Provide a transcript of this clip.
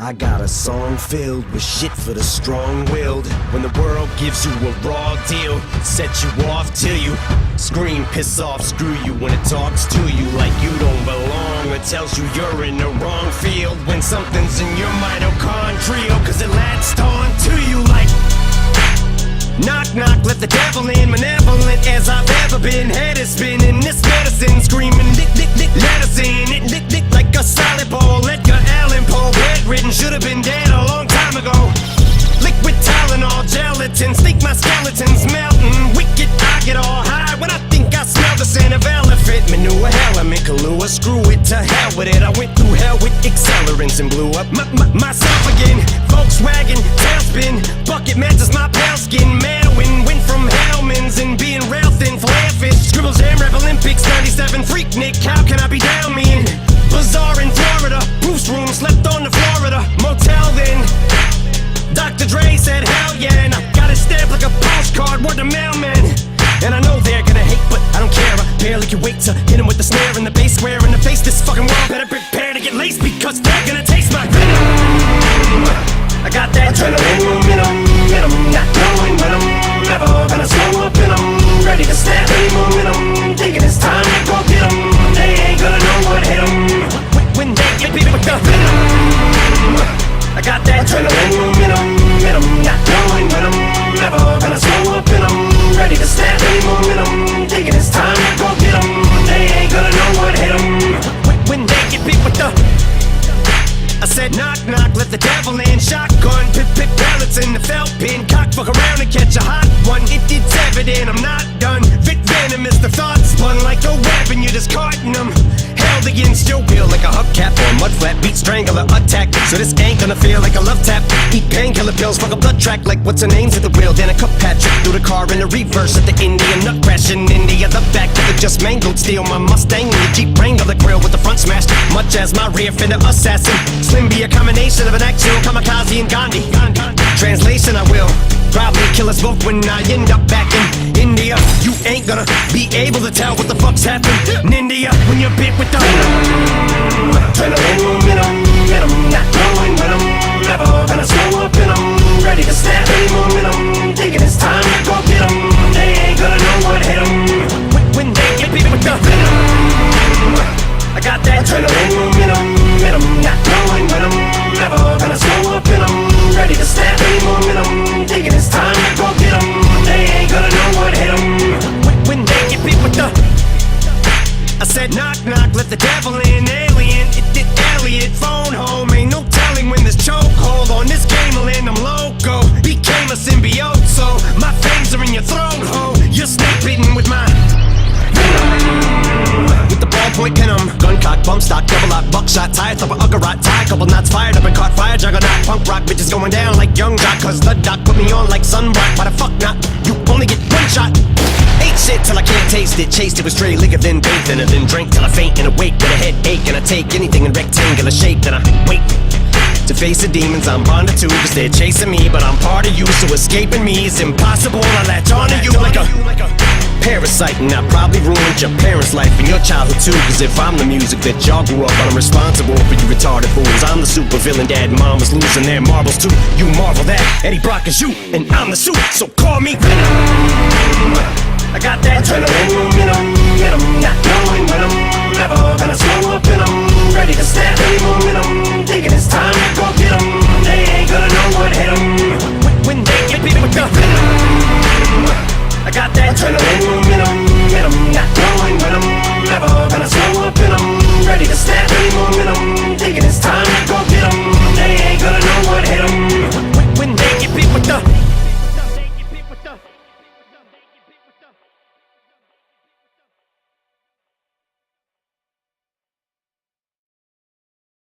I got a song filled with shit for the strong-willed. When the world gives you a raw deal, set you off till you scream, piss off, screw you. When it talks to you like you don't belong, or tells you you're in the wrong field. When something's in your mitochondrial, cause it latched on to you like knock, knock, let the devil in. Malevolent as I've ever been. Head is spinning, this medicine screaming, lick, lick, lick, let us in. It lick, lick like a solid ball. Edgar Allan Poe, bedridden, should've been dead a long time ago. Liquid Tylenol, gelatin, sneak my skeletons melting. Wicked, I get all high when I think I smell the scent of elephant manure. Element Kahlua, screw it, to hell with it. I went through hell with accelerants and blew up myself again. Volkswagen, tailspin, bucket matches my pale skin. Manwin, went from Hellman's and being rail thin, flare fish. Scribbles, Jam Rap Olympics, 97, freak Nick, how can I be down me in? Bazaar in Florida, Bruce room, slept on the Florida motel then. Dr. Dre said hell yeah, and I got it stamped like a postcard, word to mailman. And I know they're gonna hate, but I don't care. I barely can wait to hit 'em with the snare and the bass square in the face. This fucking world better prepare to get laced, because they're gonna taste my venom. I got that adrenaline momentum, not knowing when I'm ever gonna slow up and I'm ready to snap any momentum. Thinking it's time to go get 'em. They ain't gonna know what hit 'em when they get beat with the venom. I got that adrenaline momentum, not knowing when I'm ever gonna slow up and I'm ready to snap any momentum. Thinking it's time to go get 'em. They ain't gonna know what hit 'em when they get beat with the. I said knock, knock, let the devil in. Shotgun, pip, pellets in the felt pin. Cock, fuck around and catch a hot one. It's evident I'm not done. Vic venomous, the thoughts spun like a web and you're discarding them. Held against your will like a hubcap or a mud flat. Beat strangler attack, so this ain't gonna feel like a love tap. Eat painkiller pills, fuck a blood track like what's her name's at the wheel. Then a cup patch through the car in the reverse at the Indian nut crash in India. The back of the just mangled steel. My Mustang and the Jeep Wrangler grill with the front smashed, much as my rear fender assassin. Slim be a combination of an actual kamikaze and Gandhi. Translation, I will probably kill us both when I end up back in India. You ain't gonna be able to tell what the fuck's happened in India when you're bit with the adrenaline momentum, not knowing when I'm ever gonna slow up and I'm ready to snap any momentum. Thinking it's time to go get 'em. They ain't gonna know what hit 'em when they get bit with the venom. I got that adrenaline momentum, not knowing when I'm ever gonna slow up and I'm ready to snap any momentum. Thinking it's time to go get 'em. They ain't gonna know what hit 'em when they get beat with the. I said knock, knock, let the devil in. Alien, it Elliot, phone home. Ain't no telling when this chokehold on this game will end. I'm loco, became a symbiote, so my fangs are in your throat, ho. You're snake bitten with my with the ballpoint pin 'em. Gun cock, bump stock, double lock, buckshot, tire thumper, uggerot, tie, couple knots fired up and caught fire, juggernaut, punk rock, bitches going down like young jock, cause the doc put me on like sunblock. Why the fuck not? You only get one shot. Ate shit till I can't taste it, chased it with stray liquor, then bathed in it, then drank till I faint and awake with a headache, and I take anything in rectangular shape, then I wait to face the demons I'm bonded to, cause they're chasing me, but I'm part of you, so escaping me is impossible. I latch onto you like a parasite, and I probably ruined your parents' life and your childhood too, cause if I'm the music that y'all grew up on, I'm responsible for you retarded fools. I'm the super villain, dad and mom was losing their marbles too. You marvel that Eddie Brock is you, and I'm the suit, so call me Venom. I got that adrenaline momentum, not knowing when I'm ever gonna slow up and I'm ready to snap any moment.